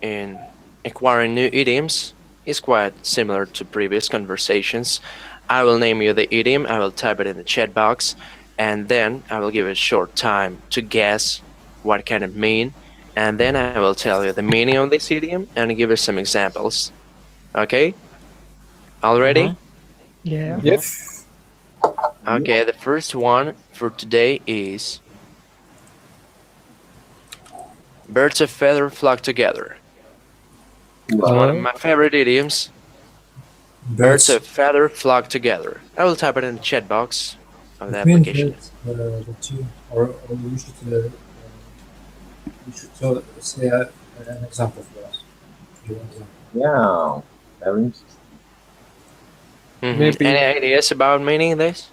in acquiring new idioms is quite similar to previous conversations. I will name you the idiom, I will type it in the chat box, and then I will give it a short time to guess what can it mean, and then I will tell you the meaning of this idiom and give you some examples. Okay? All ready? Yeah. Yes. Okay, the first one for today is birds of feather flock together. It's one of my favorite idioms. Birds of feather flock together. I will type it in the chat box of the application. That you, or you should say an example for us. Yeah, very interesting. Maybe- Any ideas about meaning this?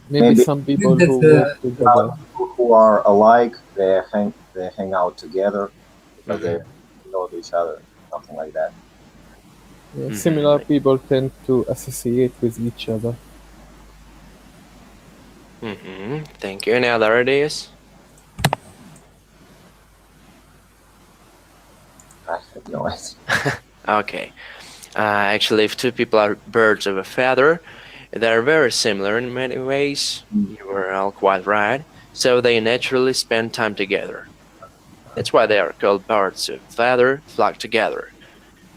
Maybe some people who work together. People who are alike, they hang out together because they know each other, something like that. Yeah, similar people tend to associate with each other. Thank you. Any other ideas? I have no idea. Okay. Actually, if two people are birds of a feather, they are very similar in many ways. You were all quite right. So they naturally spend time together. That's why they are called birds of a feather flock together.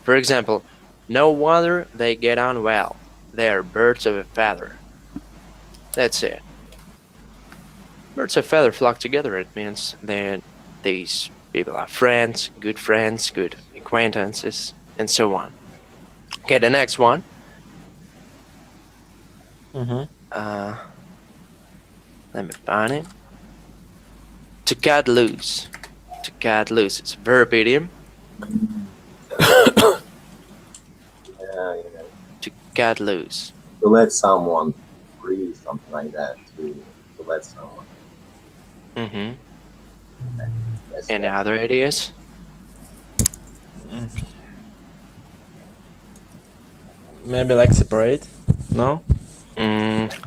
For example, no wonder they get on well. They are birds of a feather. That's it. Birds of a feather flock together. It means that these people are friends, good acquaintances, and so on. Okay, the next one. Let me find it. To cut loose. To cut loose. It's a verb idiom. Yeah. To cut loose. To let someone free, something like that. To let someone. Any other ideas? Maybe like separate? No?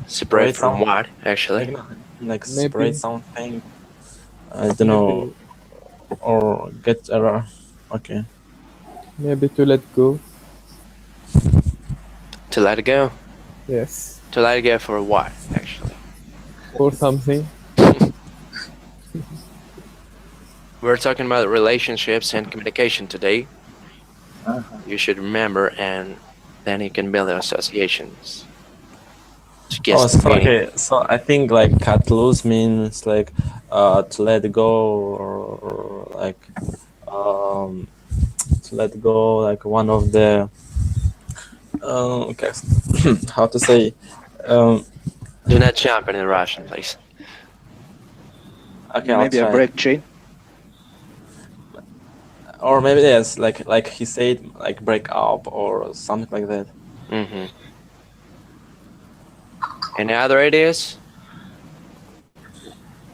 Separate from what, actually? Like separate something. I don't know. Or get error. Okay. Maybe to let go. To let go? Yes. To let go for what, actually? For something. We're talking about relationships and communication today. You should remember, and then you can build associations. To guess the meaning. Okay. So I think like cut loose means like to let go, or like to let go, like one of the okay. How to say? Do not jump in Russian, please. Okay, maybe a break chain. Or maybe yes, like he said, like break up or something like that. Any other ideas?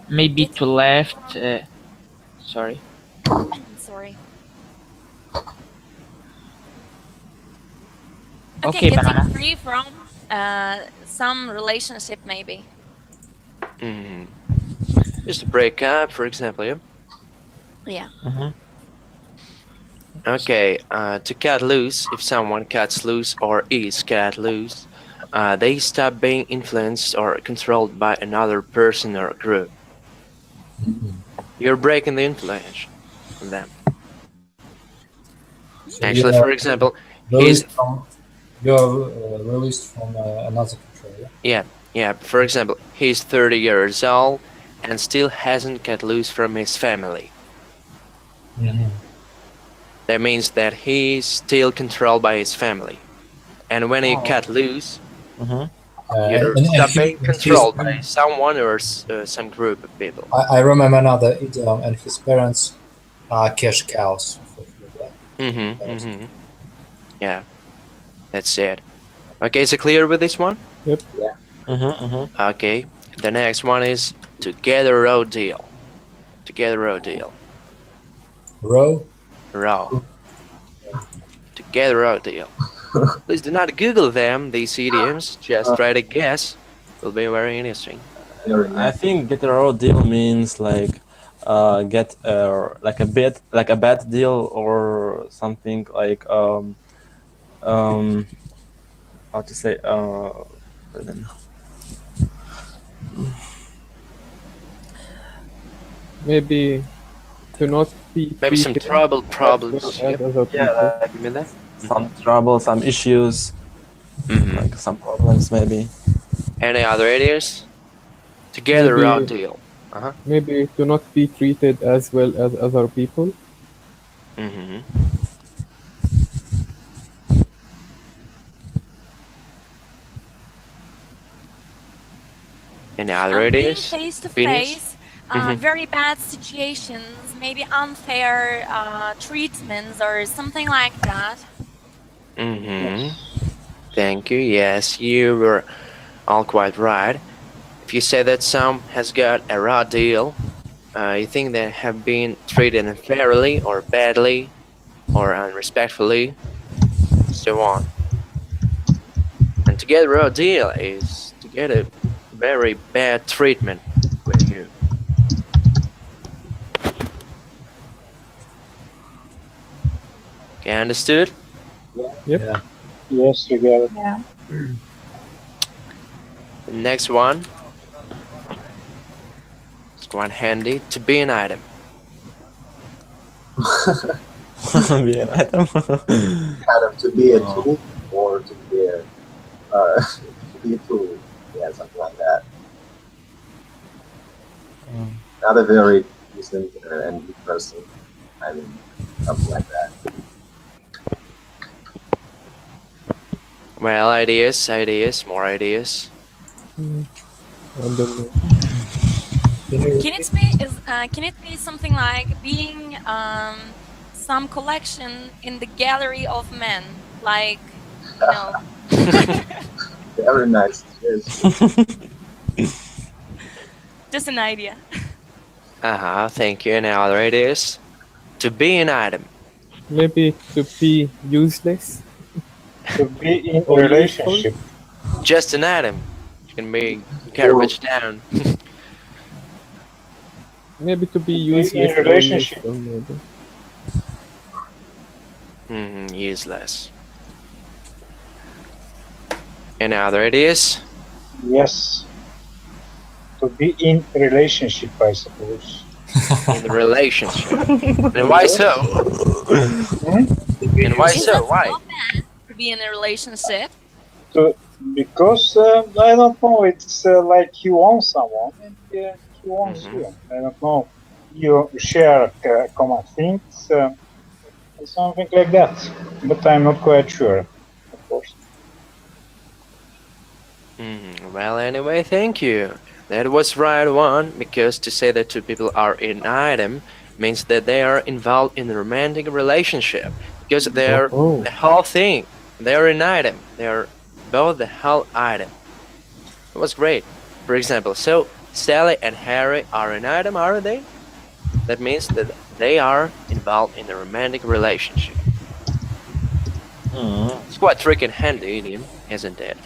Maybe to left. Sorry. Sorry. Okay, getting banana. free from some relationship, maybe. Just to break up, for example, yeah? Yeah. Okay, to cut loose, if someone cuts loose or is cut loose, they stop being influenced or controlled by another person or group. You're breaking the influence on them. So Actually, for example, you're released from another control. Yeah. For example, he's 30 years old and still hasn't cut loose from his family. That means that he's still controlled by his family. And when you cut loose, you're stop being controlled by someone or some group of people. I remember another idiom, and his parents are cash cows. Yeah, that's it. Okay, is it clear with this one? Yep. Yeah. Okay, the next one is together row deal. Together row deal. Row? Row. Together row deal. Please do not Google them, these idioms. Just try to guess. Will be very interesting. I think get a raw deal means like get like a bad deal or something like how to say I don't know. Maybe to not be Maybe some treated trouble as well problems. as Yep. other Yeah, people. like You mean that? some trouble, some issues, Mm-hmm. like some problems maybe. Any other ideas? Together our Maybe deal. Uh-huh. maybe to not be treated as well as other people. Mm-hmm. Any other Being ideas? face to Opinions? face, Mm-hmm. very bad situations, maybe unfair treatments or something like that. Mm-hmm. Thank you. Yes, you were all quite right. If you say that some has got a raw deal, you think they have been treated unfairly or badly or unrespectfully, so on. And to get a raw deal is to get a very bad treatment with you. Okay, understood? Yep. Yeah. Yes, you get it. Yeah. The next one is quite handy. To be an item. Be an item. Kind of to be a tool or to be a to be a tool. Yeah, something like that. Not a very decent and good person. I mean, something like that. Well, ideas, more ideas. I don't know. Can it be something like being some collection in the gallery of men, like you know? Very nice. Yes. Just an idea. Uh-huh, thank you. Any other ideas? To be an item. Maybe to be useless. To be in Or relationship. Just an item. You can be garbage down. Maybe to be To be in useless or relationship. useful, maybe. Useless. Any other ideas? Yes. To be in relationship, I suppose. In the relationship. And why so? And why Is so? that Why? so bad to be in a relationship? Because I don't know, it's like you own someone and he owns you. I don't know. You share common things, something like that. But I'm not quite sure, of course. Well, anyway, thank you. That was right one, because to say that two people are an item means that they are involved in a romantic relationship, because they're the whole thing. They're an item. They're both the whole item. It was great. For example, so Sally and Harry are an item, are they? That means that they are involved in a romantic relationship. It's quite tricky and handy, idiom, isn't it?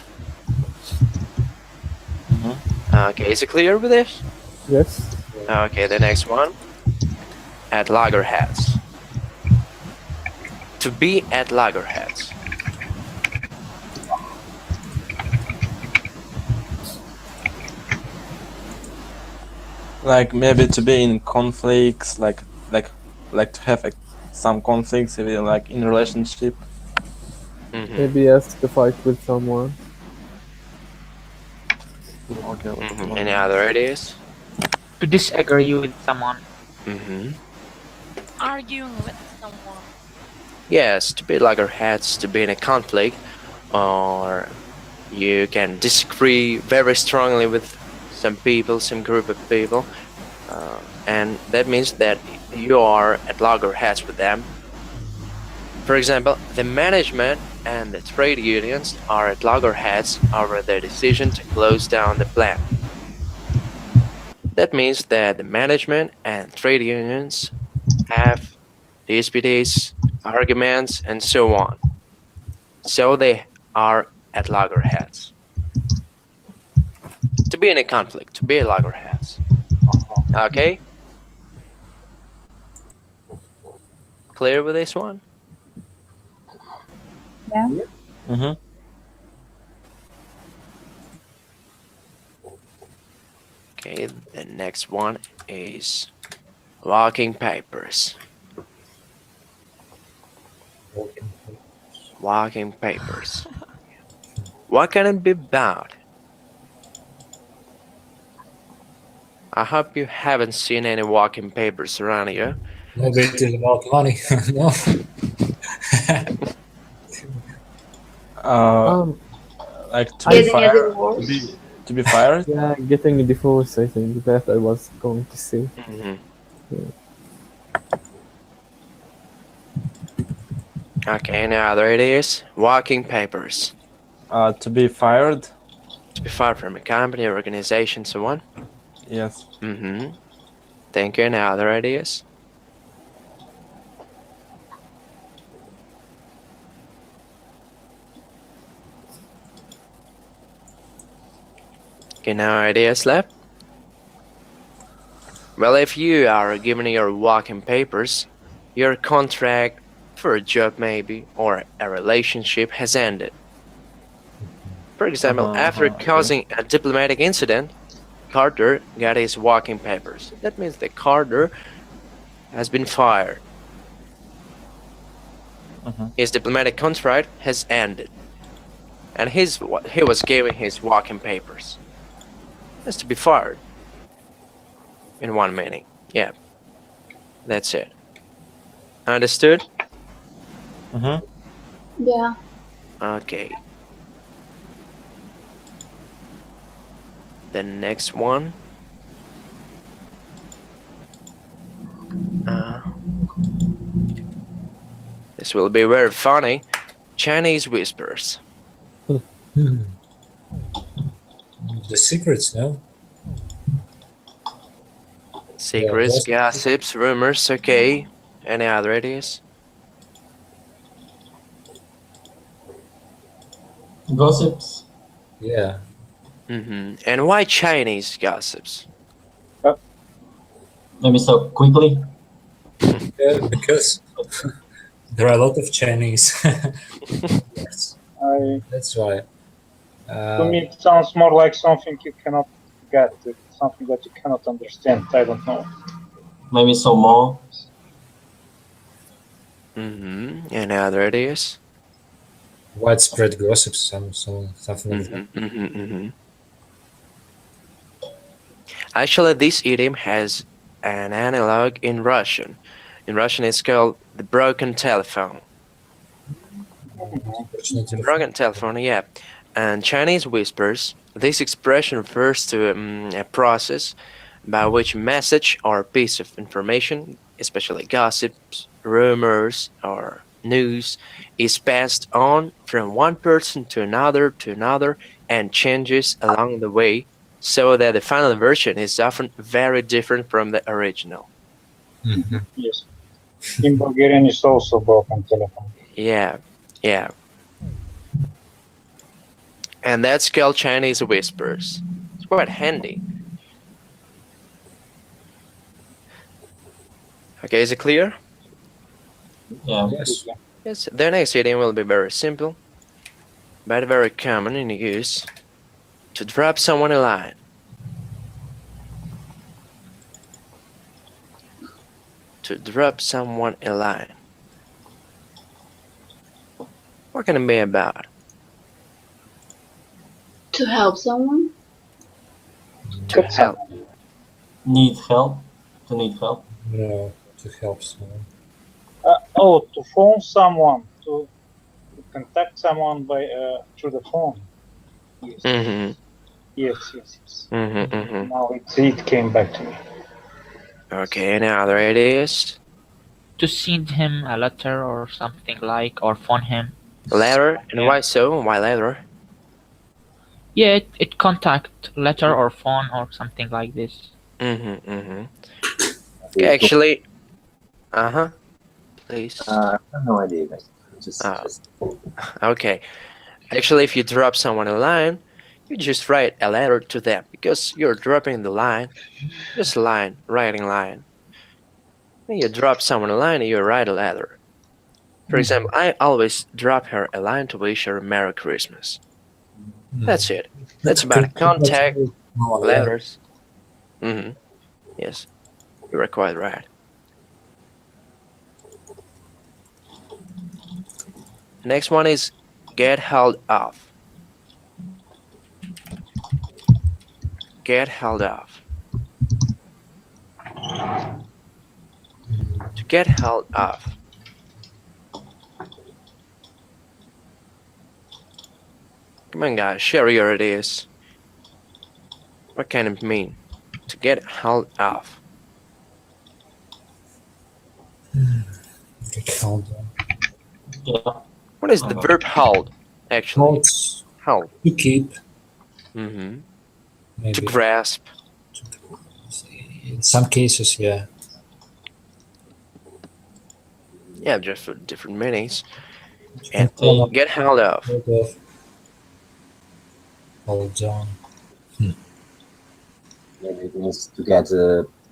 Okay, is it clear with this? Yes. Okay, the next one. At Loggerheads. To be at Loggerheads. Like maybe to be in conflicts, like to have some conflicts, like in relationship. Maybe yes, to fight with someone. Okay. Any other ideas? To disagree with someone. Arguing with someone. Yes, to be loggerheads, to be in a conflict, or you can disagree very strongly with some people, some group of people, and that means that you are at loggerheads with them. For example, the management and the trade unions are at loggerheads over their decision to close down the plant. That means that the management and trade unions have disputes, arguments, and so on. So they are at loggerheads. To be in a conflict, to be at loggerheads. Okay? clear with this one? Yeah. Mm-hmm. Okay, the next one is walking papers. Walking papers. What can it be about? I hope you haven't seen any walking papers around here. Maybe it is about money. No. Like to be Getting a fired, divorce. to be fired. Yeah, getting a divorce, I think that I was going to say. Okay, now there it is. Walking papers. To be fired. To be fired from a company, organization, so on. Yes. Thank you. Now there it is. Okay, no ideas left? Well, if you are given your walking papers, your contract for a job maybe, or a relationship has ended. For example, after causing a diplomatic incident, Carter got his walking papers. That means that Carter has been fired. His diplomatic contract has ended. And he was given his walking papers. That's to be fired. In one meaning. Yeah. That's it. Understood? Yeah. Okay. The next one. This will be very funny. Chinese whispers. The secrets, no? Secrets, Yeah, gossips, rumors, okay. Any other ideas? Gossips. Yeah. And why Chinese gossips? Maybe so quickly. Yeah, because there are a lot of Chinese. Yes. That's why. To me, it sounds more like something you cannot get, something that you cannot understand. I don't know. Maybe some more. Any other ideas? Widespread gossips, something like that. Actually, this idiom has an analog in Russian. In Russian, it's called the broken telephone. The broken telephone, yeah. And Chinese whispers, this expression refers to a process by which message or piece of information, especially gossips, rumors, or news, is passed on from one person to another, and changes along the way, so that the final version is often very different from the original. Yes. In Bulgarian, it's also broken telephone. Yeah. And that's called Chinese whispers. It's quite handy. Okay, is it clear? Yeah. Yes. The next idiom will be very simple, but very common in use. To drop someone a line. To drop someone a line. What can it be about? To help someone? To help. Need help. To need help. No, to help someone. To phone someone, to contact someone by through the phone. Yes. Yes. Now it came back to me. Okay, any other ideas? To send him a letter or something like, or phone him. Letter? And why so? Why letter? Yeah, it contact letter or phone or something like this. Okay, actually, please. I have no idea, guys. Just Okay. Actually, if you drop someone a line, you just write a letter to them because you're dropping the line. Just line, writing line. When you drop someone a line, you write a letter. For example, I always drop her a line to wish her Merry Christmas. That's it. That's about contact letters. Yes, you are quite right. Next one is get held off. Get held off. To get held off. Come on, guys, share your ideas. What can it mean? To get held off. Get held on. Yeah. What is the verb hold, actually? Hold. To keep. To Maybe. grasp. In some cases, yeah. Yeah, just for different meanings. And get held off. Hold on. Maybe it means to get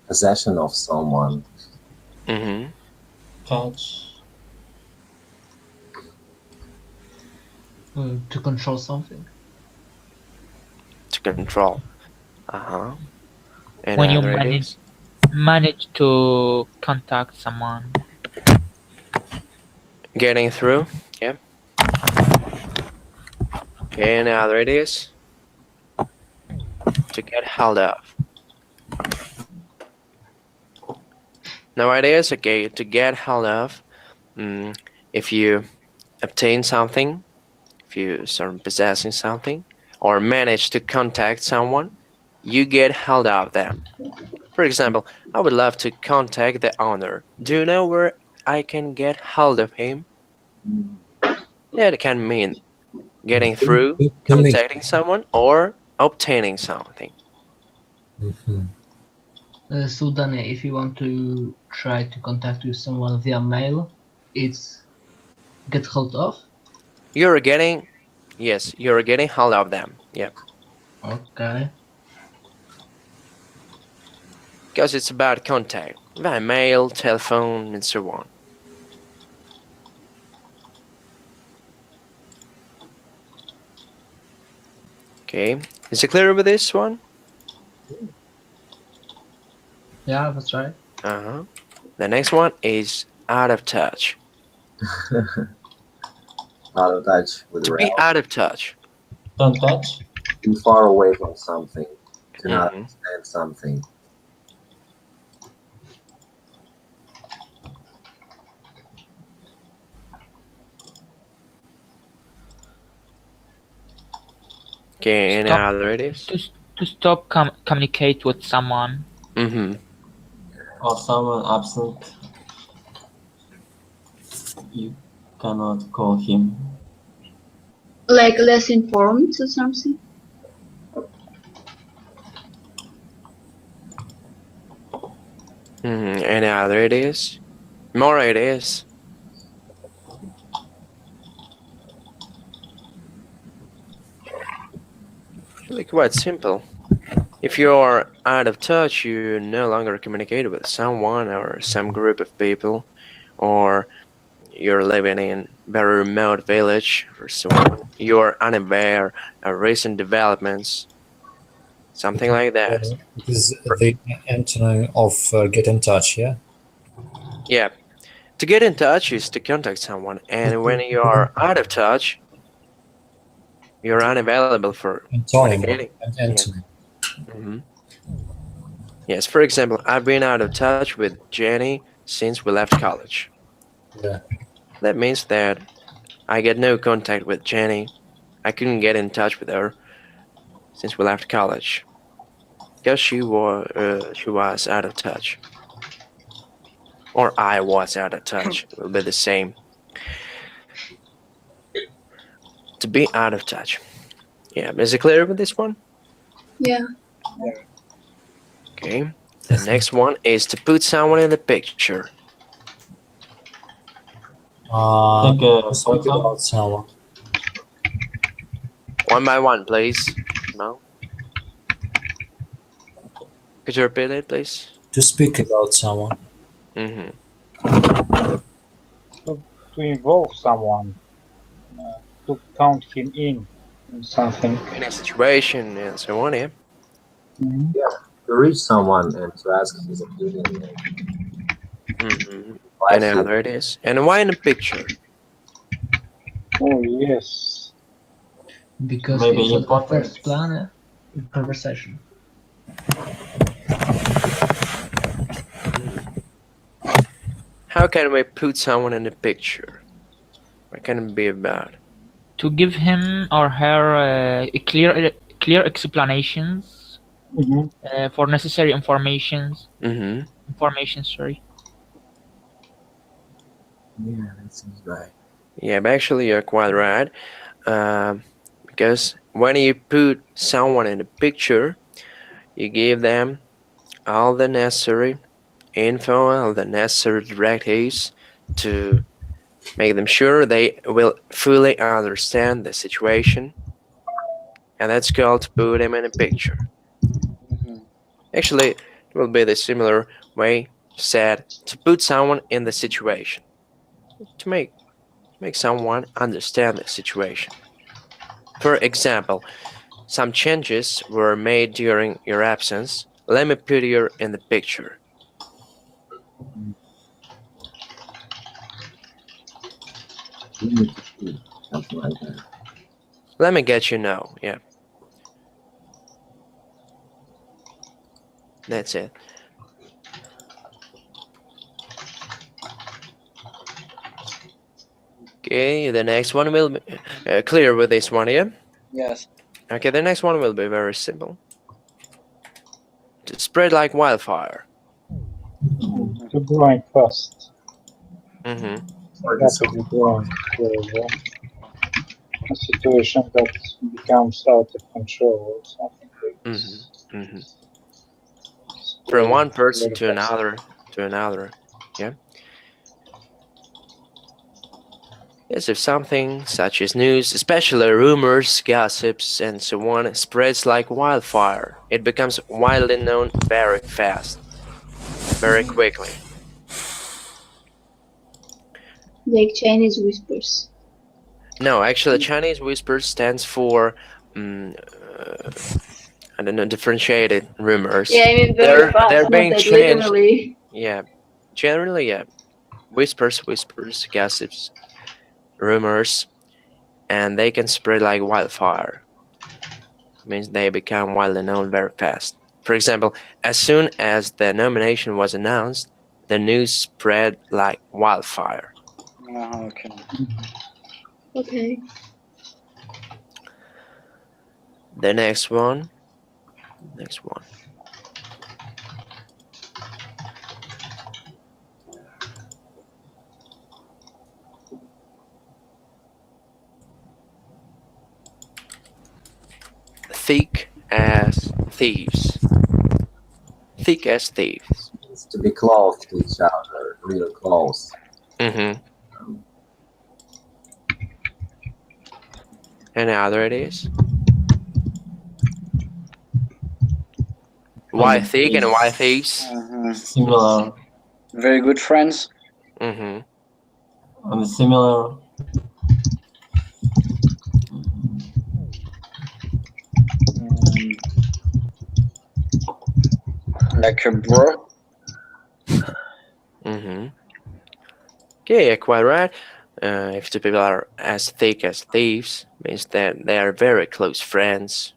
possession of someone. Catch. To control something. To control. And When you other ideas? manage to contact someone. Getting through. Yeah. Okay, and other ideas? To get held off. No ideas? Okay, to get held off. If you obtain something, if you start possessing something, or manage to contact someone, you get held of them. For example, I would love to contact the owner. Do you know where I can get hold of him? Yeah, it can mean getting through, contacting someone, or obtaining something. So Daniel, if you want to try to contact with someone via mail, it's get hold of? You're getting hold of them. Yeah. Okay. Because it's about contact via mail, telephone, and so on. Okay, is it clear with this one? Yeah, that's right. The next one is out of touch. Out of touch with To be reality. out of touch. Don't touch. Too far away from something. To not understand something. Okay, any other ideas? To stop communicate with someone. Or someone absent. You cannot call him. Like less informed or something? Any other ideas? More ideas? Really quite simple. If you're out of touch, you no longer communicate with someone or some group of people, or you're living in very remote village or so on. You're unaware of recent developments, something like that. It is the antonym of get in touch, yeah? Yeah. To get in touch is to contact someone, and when you are out of touch, you're unavailable for communicating. Antonym. Yes, for example, I've been out of touch with Jenny since we left college. Yeah. That means that I get no contact with Jenny. I couldn't get in touch with her since we left college because she was out of touch, or I was out of touch. It will be the same. To be out of touch. Yeah, is it clear with this one? Yeah. Okay. The next one is to put someone in the picture. Speak about someone. One by one, please. No. Could you repeat it, please? To speak about someone. Mm-hmm. To involve someone, to count him in something. In a situation and so on, yeah. Mhm. Yeah, to reach someone and to ask his opinion. Mm-hmm. Why And now he, there it is. And why in a picture? Oh yes. Because Maybe it's at the important. first plan in conversation. How can we put someone in a picture? What can it be about? To give him or her clear explanations Mhm. for necessary informations. Mm-hmm. Information, sorry. yeah, that seems right. Yeah, but actually you're quite right. Because when you put someone in a picture, you give them all the necessary info, all the necessary directives to make them sure they will fully understand the situation, and that's called to put them in a picture. Actually, it will be the similar way said to put someone in the situation, to make someone understand the situation. For example, some changes were made during your absence. Let me put you in the picture. You need to see something like that. Let me get you know. Yeah, that's it. Okay, the next one will be clear with this one, yeah? Yes. Okay, the next one will be very simple. To spread like wildfire. To growing fast. Mm-hmm. Rapidly growing. A situation that becomes out of control or something like this. Mm-hmm. Mm-hmm. From Spreading one person very to fast. another. Yeah. Yes, if something such as news, especially rumors, gossips, and so on, spreads like wildfire, it becomes widely known very fast, very quickly. Like Chinese whispers. No, actually, Chinese whisper stands for I don't know, differentiated rumors. Yeah, I mean very fast, They're not being like changed. literally. Yeah, generally, yeah. Whispers, gossips, rumors, and they can spread like wildfire. Means they become widely known very fast. For example, as soon as the nomination was announced, the news spread like wildfire. Okay. Okay. The next one. Thick as thieves. Thick as thieves. It's to be close to each other, real close. Mm-hmm. And now there it is. Why thick and why thieves? Similar. Very good friends. Mm-hmm. And similar. Like a bro. Mm-hmm. Okay, yeah, quite right. If two people are as thick as thieves, means that they are very close friends,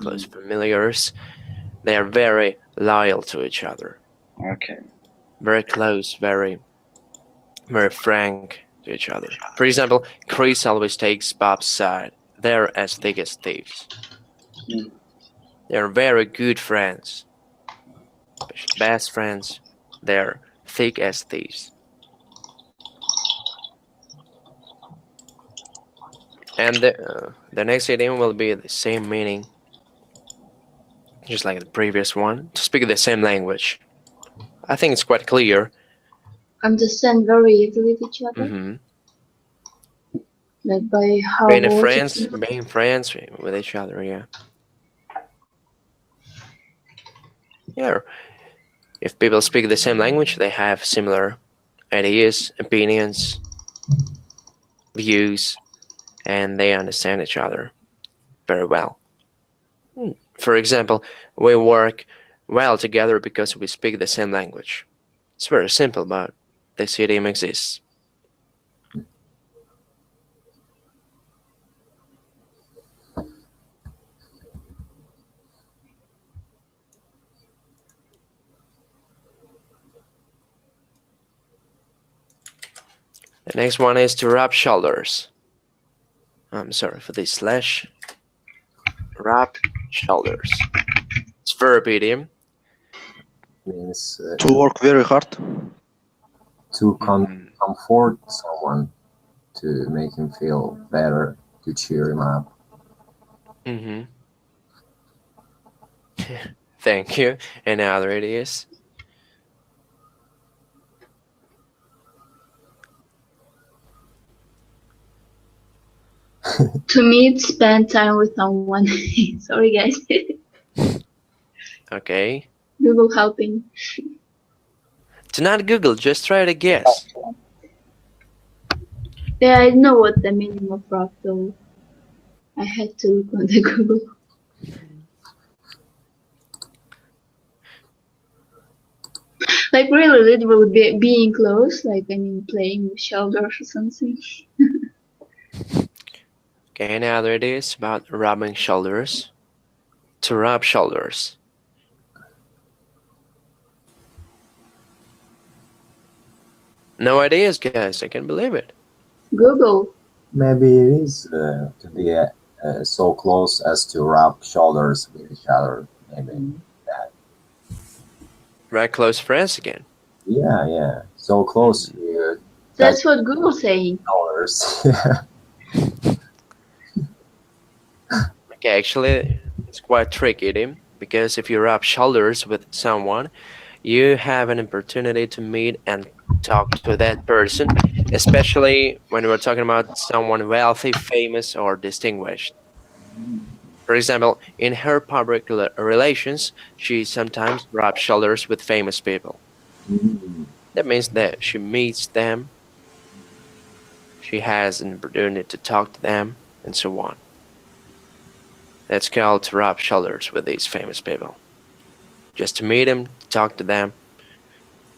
close familiars. They are very loyal to each other. Okay. Very close, very frank to each other. For example, Chris always takes Bob's side. They're as thick as thieves. They're very good friends. Best friends. They're thick as thieves. And the next idiom will be the same meaning, just like the previous one, to speak the same language. I think it's quite clear. Understand very easily with each other. Mm-hmm. Like by how Being words friends with each other, yeah. Yeah. If people speak the same language, they have similar ideas, opinions, views, and they understand each other very well. For example, we work well together because we speak the same language. It's very simple, but this idiom exists. The next one is to rub shoulders. I'm sorry for this slash. Rub shoulders. It's verb idiom. Means To work very hard. to comfort someone, to make him feel better, to cheer him up. Thank you. And now there it is. To meet, spend time with someone. Sorry, guys. Okay. Google helping. Do not Google, just try to guess. Yeah, I know what the meaning of rock though. I had to look on the Google. Like really literally being close, like I mean playing with shoulders or something. Okay, now there it is about rubbing shoulders. To rub shoulders. No ideas, guys. I can't believe it. Google. Maybe it is to be so close as to rub shoulders with each other. Maybe that. Right, close friends again. Yeah. So close. You That's what Google's saying. shoulders. Okay, actually, it's quite tricky, Tim, because if you rub shoulders with someone, you have an opportunity to meet and talk to that person, especially when we're talking about someone wealthy, famous, or distinguished. For example, in her public relations, she sometimes rubs shoulders with famous people. That means that she meets them, she has an opportunity to talk to them, and so on. That's called to rub shoulders with these famous people. Just to meet them, talk to them,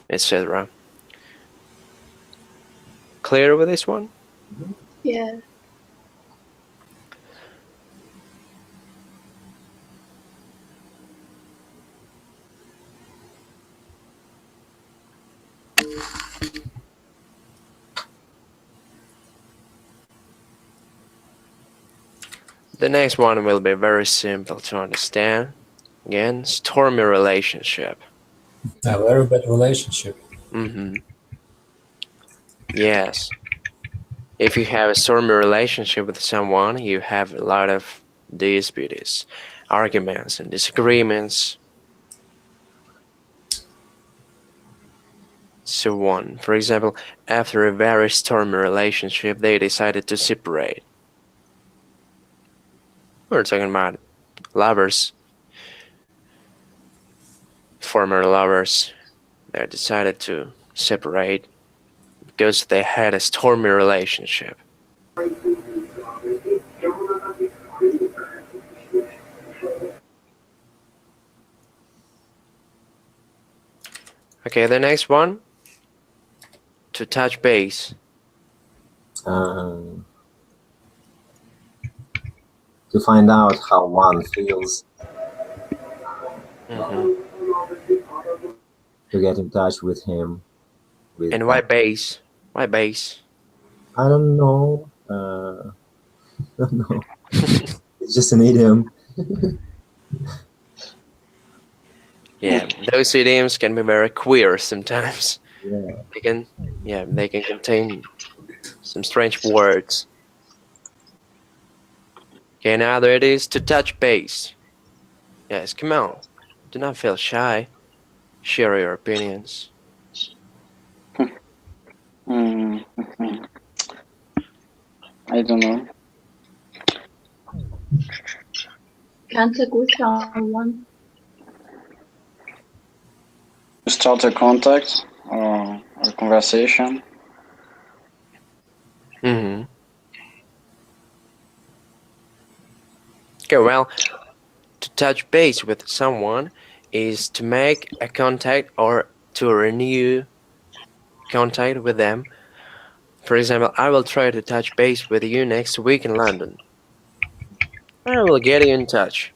etc. Clear with this one? Yeah. The next one will be very simple to understand. Again, stormy relationship. A very bad relationship. Yes. If you have a stormy relationship with someone, you have a lot of disputes, arguments, and disagreements, so on. For example, after a very stormy relationship, they decided to separate. We're talking about lovers, former lovers. They decided to separate because they had a stormy relationship. Okay, the next one, to touch base. To find out how one feels. To get in touch with him. And why base? Why base? I don't know. I don't know. It's just an idiom. Yeah, those idioms can be very queer sometimes. Yeah. They can contain some strange words. Okay, now there it is, to touch base. Yes, come on. Do not feel shy. Share your opinions. I don't know. Contact with someone. shorter contact or conversation. Mm-hmm. Okay, well, to touch base with someone is to make a contact or to renew contact with them. For example, I will try to touch base with you next week in London. I will get you in touch.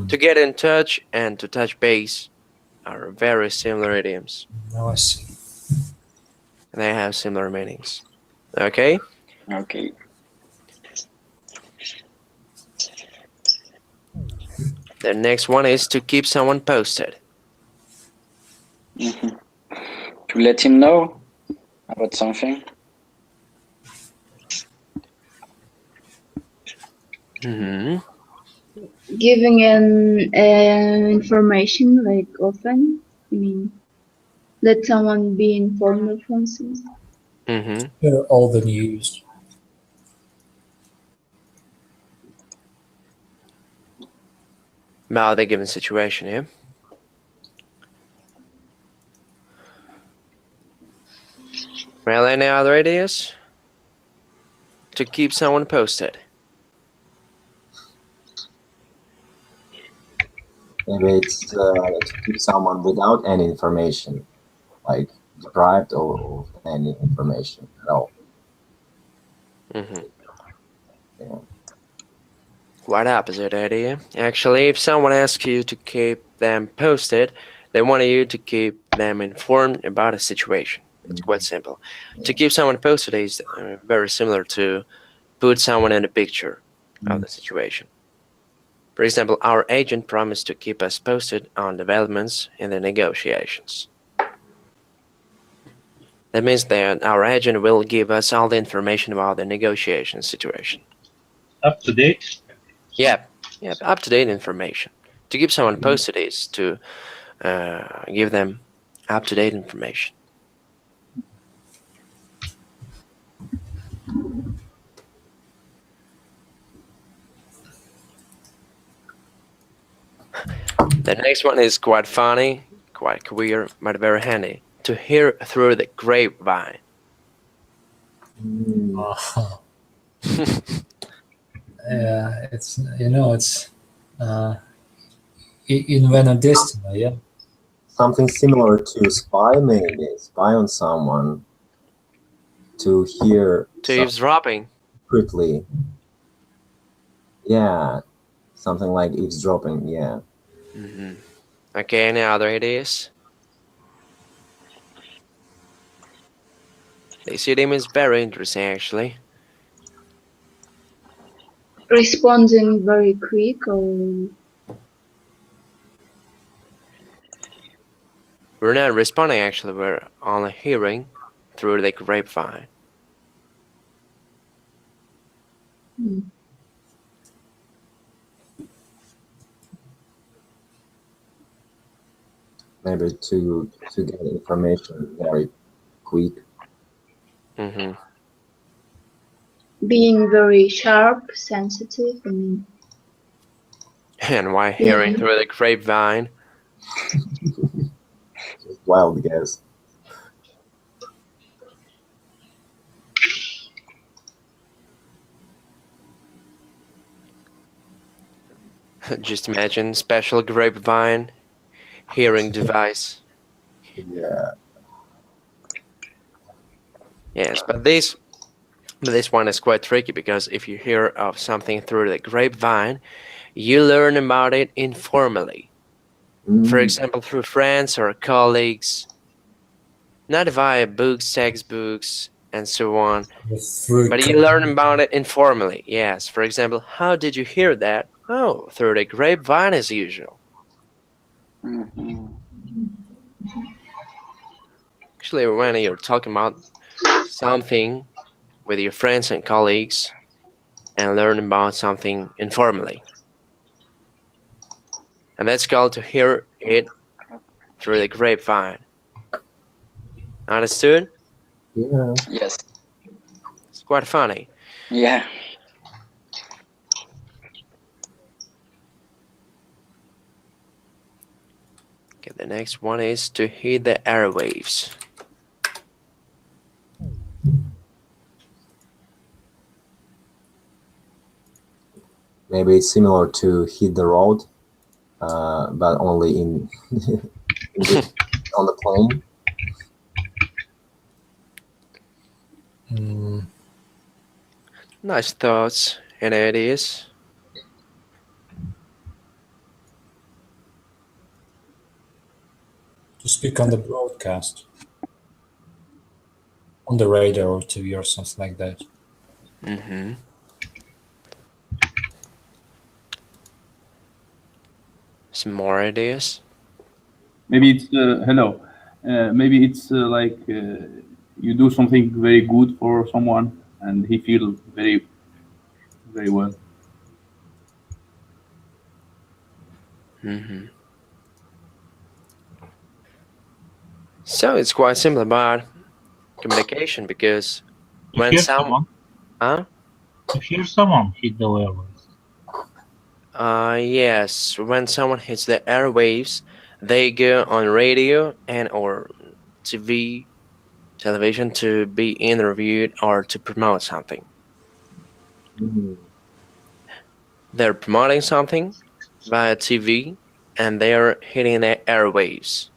To get in touch and to touch base are very similar idioms. Now I see. They have similar meanings. Okay? Okay. The next one is to keep someone posted. Mm-hmm. To let him know about something. Mm-hmm. Giving an information like often. I mean, let someone be informed of something. Mm-hmm. All the news. About the given situation, yeah? Well, any other ideas? To keep someone posted. Maybe it's to keep someone without any information, like deprived of any information at all. Mm-hmm. Yeah. Quite opposite idea. Actually, if someone asks you to keep them posted, they want you to keep them informed about a situation. It's quite simple. To keep someone posted is very similar to put someone in a picture of the situation. For example, our agent promised to keep us posted on developments in the negotiations. That means that our agent will give us all the information about the negotiation situation. Up to date? Yep, up-to-date information. To keep someone posted is to give them up-to-date information. The next one is quite funny, quite queer, but very handy. To hear through the grapevine. Yeah, it's it's in Venadestina, yeah. Something similar to spy, maybe spy on someone, to hear To eavesdropping. quickly. Yeah, something like eavesdropping. Yeah. Mm-hmm. Okay, any other ideas? This idiom is very interesting, actually. Responding very quick or We're not responding, actually, we're only hearing through the grapevine. Maybe to get information very quick. Mm-hmm. being very sharp, sensitive. I mean, And why hearing through the grapevine? Just wild guess. Just imagine special grapevine hearing device. Yeah. Yes, but this one is quite tricky because if you hear of something through the grapevine, you learn about it informally. For example, through friends or colleagues, not via books, textbooks, and so on. But you learn about it informally. Yes. For example, how did you hear that? Oh, through the grapevine as usual. Actually, when you're talking about something with your friends and colleagues and learn about something informally. And that's called to hear it through the grapevine. Understood? Yeah. Yes. It's quite funny. Yeah. Okay, the next one is to hit the airwaves. Maybe it's similar to hit the road, but only in, on the plane. Nice thoughts and ideas. To speak on the broadcast, on the radio or TV or something like that. Some more ideas? Maybe it's hello. Maybe it's like you do something very good for someone, and he feels very, very well. So it's quite simple about communication, because when hear someone, to hear someone hit the airwaves. yes, when someone hits the airwaves, they go on radio and or television to be interviewed or to promote something. They're promoting something via TV and they're hitting the airwaves.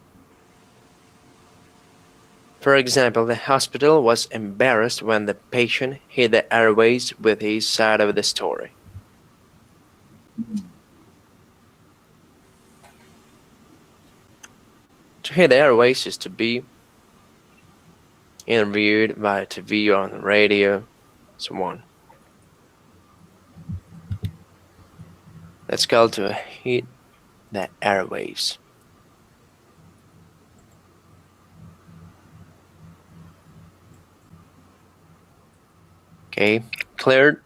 For example, the hospital was embarrassed when the patient hit the airwaves with his side of the story. To hit the airwaves is to be interviewed via TV or on the radio, so on. That's called to hit the airwaves. Okay, cleared?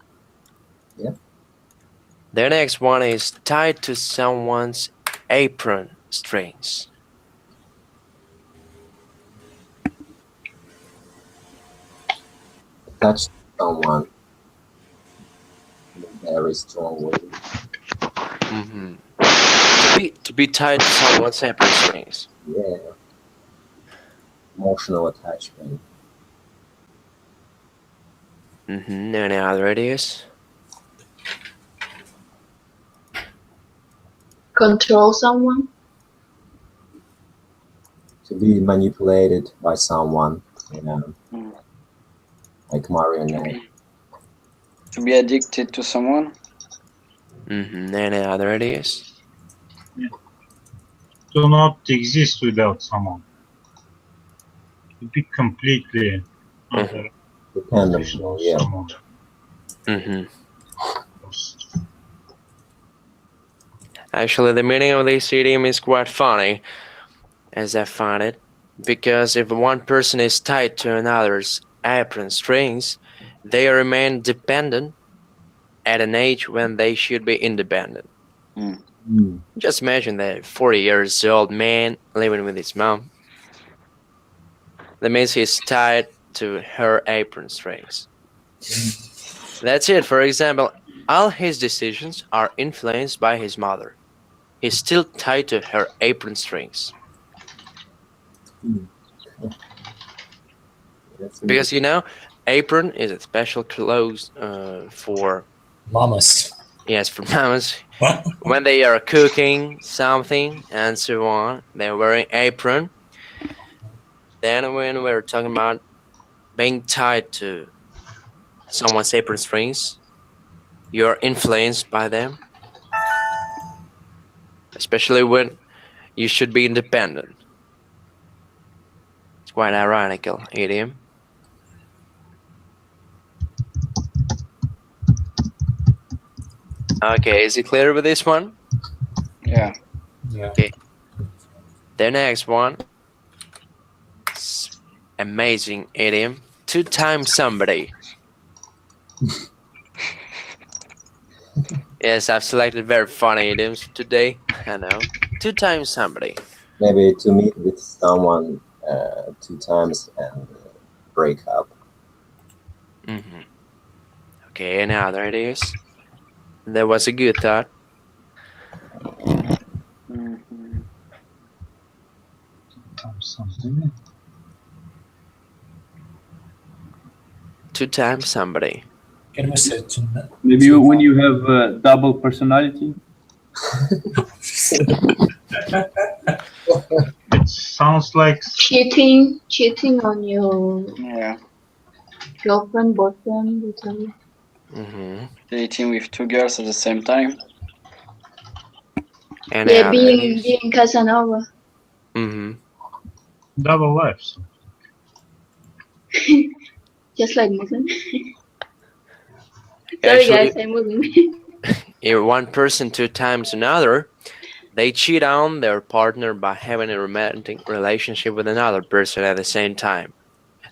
Yeah. The next one is tied to someone's apron strings. Touch someone in a very strong way. To be tied to someone's apron strings. Yeah. Emotional attachment. Any other ideas? Control someone. To be manipulated by someone, you know, like marionette. To be addicted to someone. Any other ideas? To not exist without someone. To be completely under Dependable, yeah. someone. Actually, the meaning of this idiom is quite funny, as I find it, because if one person is tied to another's apron strings, they remain dependent at an age when they should be independent. Just imagine that 40 years old man living with his mom. That means he's tied to her apron strings. That's it. For example, all his decisions are influenced by his mother. He's still tied to her apron strings. Because, you know, apron is a special clothes for mamas. Yes, for mamas. When they are cooking something and so on, they're wearing apron. Then when we're talking about being tied to someone's apron strings, you're influenced by them. Especially when you should be independent. It's quite ironical, idiom. Okay, is it clear with this one? Yeah. Okay. The next one. Amazing idiom. To time somebody. Yes, I've selected very funny idioms today. I know. To time somebody. Maybe to meet with someone 2 times and break up. Okay, now there it is. That was a good thought. something. 2 times somebody. Can we say to Maybe when you have a double personality. It sounds like cheating on your Yeah. girlfriend, boyfriend, whatever. Dating with two girls at the same time. And Yeah, being Casanova. double lives. Just like Muslim. Sorry Actually, guys, I'm Muslim. if one person 2 times another, they cheat on their partner by having a romantic relationship with another person at the same time.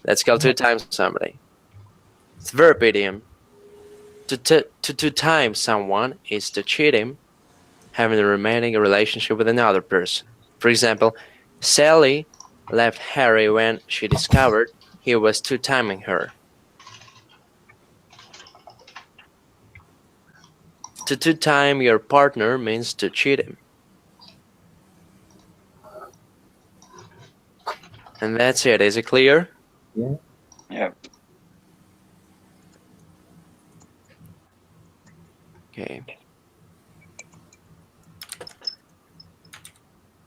That's called 2 times somebody. It's verb idiom. To 2 times someone is to cheat him, having a romantic relationship with another person. For example, Sally left Harry when she discovered he was 2 timing her. To 2 time your partner means to cheat him. And that's it. Is it clear? Yeah. Yeah. Okay.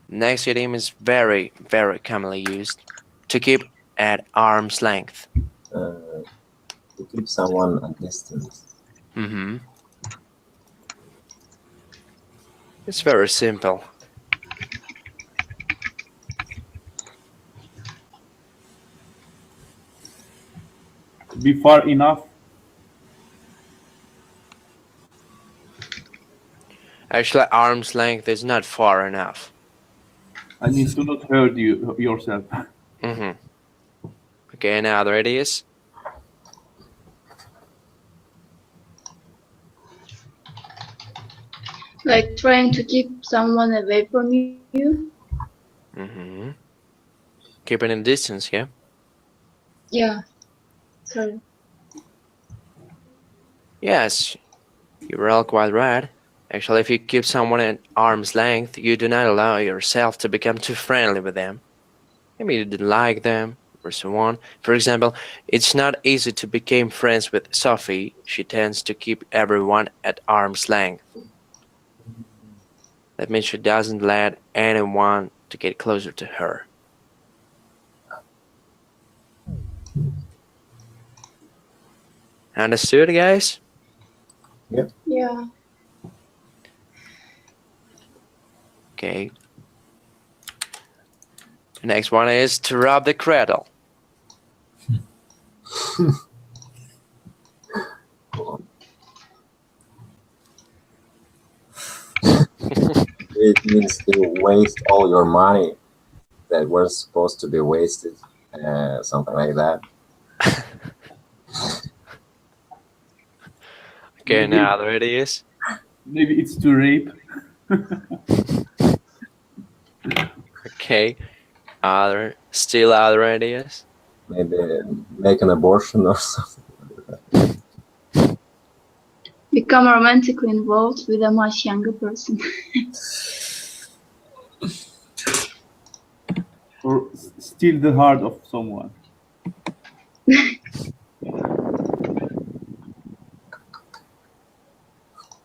Next idiom is very, very commonly used. To keep at arm's length. To keep someone at distance. It's very simple. Be far enough. Actually, arm's length is not far enough. I mean, to not hurt yourself. Okay, now there it is. Like trying to keep someone away from you. Keeping a distance, yeah? Yeah. Sorry. Yes, you're all quite right. Actually, if you keep someone at arm's length, you do not allow yourself to become too friendly with them. Maybe you didn't like them, or so on. For example, it's not easy to become friends with Sophie. She tends to keep everyone at arm's length. That means she doesn't let anyone to get closer to her. Understood, guys? Yep. Yeah. Okay. The next one is to rob the cradle. It means to waste all your money that was supposed to be wasted, something like that. Okay, now there it is. Maybe it's to rape. Okay. Still other ideas? Maybe make an abortion or something like that. Become romantically involved with a much younger person. Or steal the heart of someone.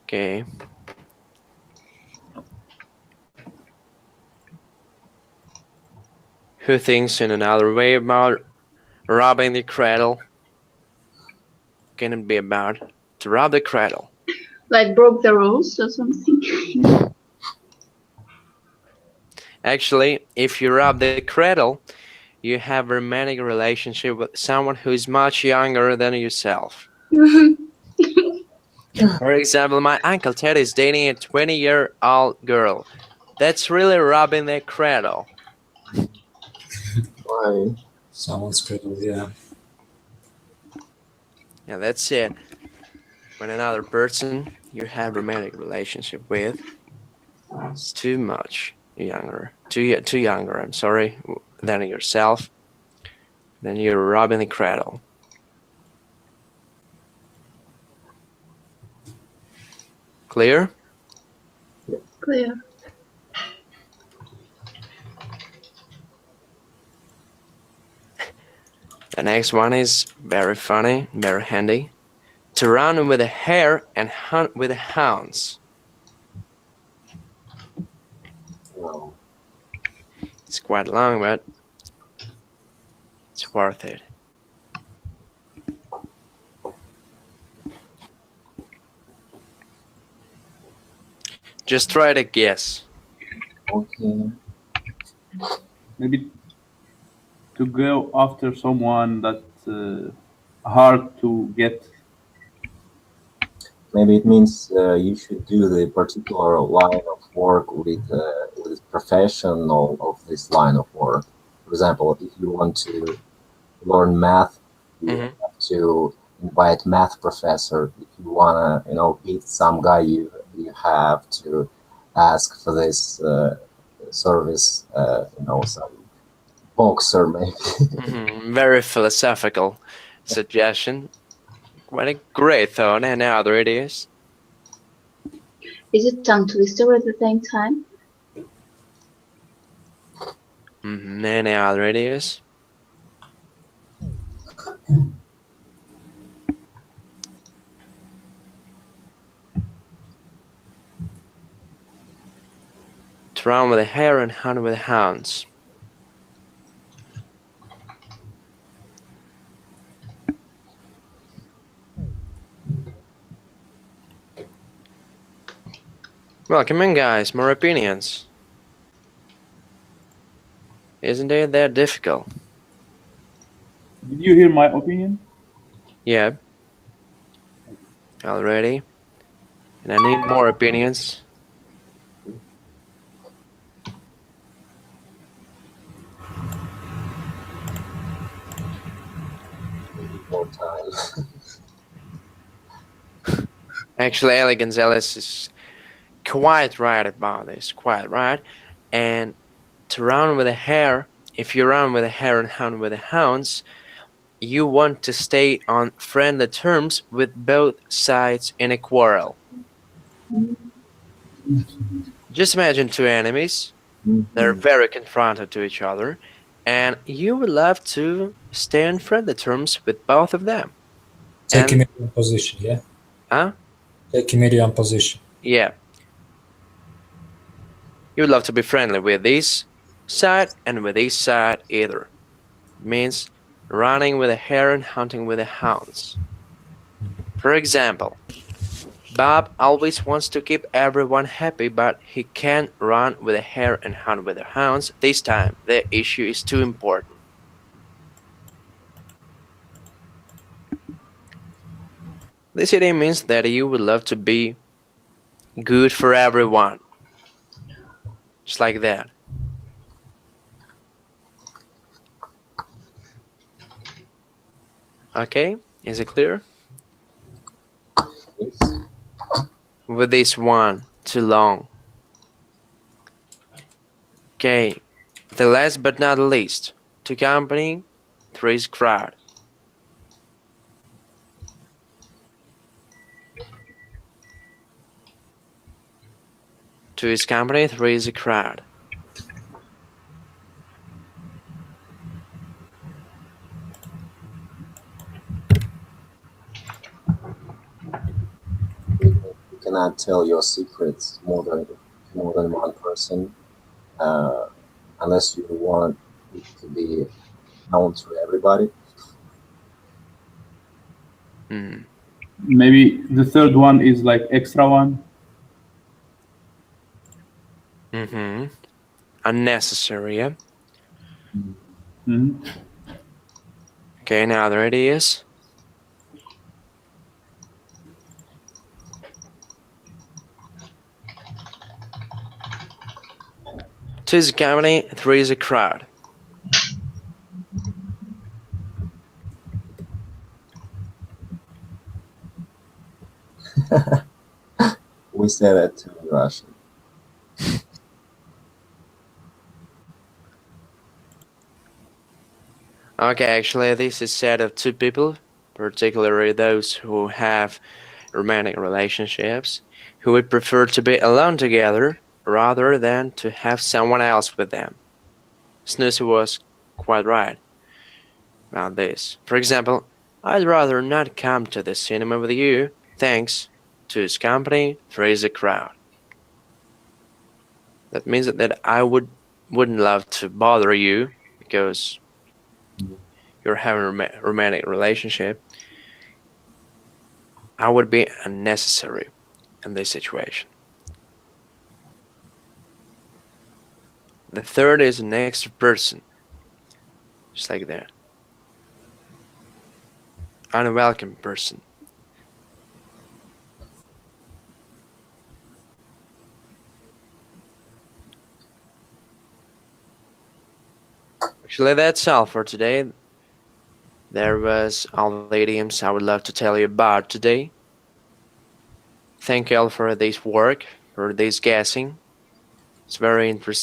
Okay. Who thinks in another way about robbing the cradle? Can it be about to rob the cradle? Like broke the rules or something. Actually, if you rob the cradle, you have a romantic relationship with someone who is much younger than yourself. For example, my Uncle Ted is dating a 20-year-old girl. That's really robbing the cradle. Why? Someone's cradle, yeah. Yeah, that's it. When another person you have romantic relationship with is too much younger, too younger, I'm sorry, than yourself, then you're robbing the cradle. Clear? Clear. The next one is very funny, very handy. To run with a hare and hunt with the hounds. Well, It's quite long, but it's worth it. Just try to guess. okay. Maybe to go after someone that's hard to get. Maybe it means you should do the particular line of work with the professional of this line of work. For example, if you want to learn math, you have to invite math professor. If you wanna, beat some guy, you have to ask for this service. Some boxer maybe. Very philosophical suggestion. What a great thought, and now there it is. Is it tongue twister at the same time? And now there it is. To run with a hare and hunt with hounds. Well, come on guys, more opinions. Isn't it that difficult? Did you hear my opinion? Yeah. Already. And I need more opinions. More time. Actually, Eli Gonzalez is quite right about this, quite right. And to run with a hare, if you run with a hare and hunt with the hounds, you want to stay on friendly terms with both sides in a quarrel. Just imagine two enemies. They're very confronted to each other, and you would love to stay on friendly terms with both of them. Take a medium position, yeah? Huh? Take a medium position. Yeah. You would love to be friendly with this side and with this side either. Means running with a hare and hunting with the hounds. For example, Bob always wants to keep everyone happy, but he can't run with a hare and hunt with the hounds. This time, the issue is too important. This idea means that you would love to be good for everyone. Just like that. Okay, is it clear? Yes. With this one too long. Okay, the last but not least, to company, 3 is crowd. To his company, 3 is a crowd. You cannot tell your secrets more than one person, unless you want it to be known to everybody. Maybe the third one is like extra one. Unnecessary, yeah? Mm-hmm. Okay, now there it is. Two is a company, 3 is a crowd. We say that too in Russian. Okay, actually, this is said of two people, particularly those who have romantic relationships, who would prefer to be alone together rather than to have someone else with them. Snoozy was quite right. about this. For example, I'd rather not come to the cinema with you. Thanks to his company, there is a crowd. That means that I wouldn't love to bother you because you're having a romantic relationship. I would be unnecessary in this situation. The third is an extra person. Just like that. Unwelcome person. Actually, that's all for today. There was all the idioms I would love to tell you about today. Thank you all for this work, for this guessing. It's very interesting.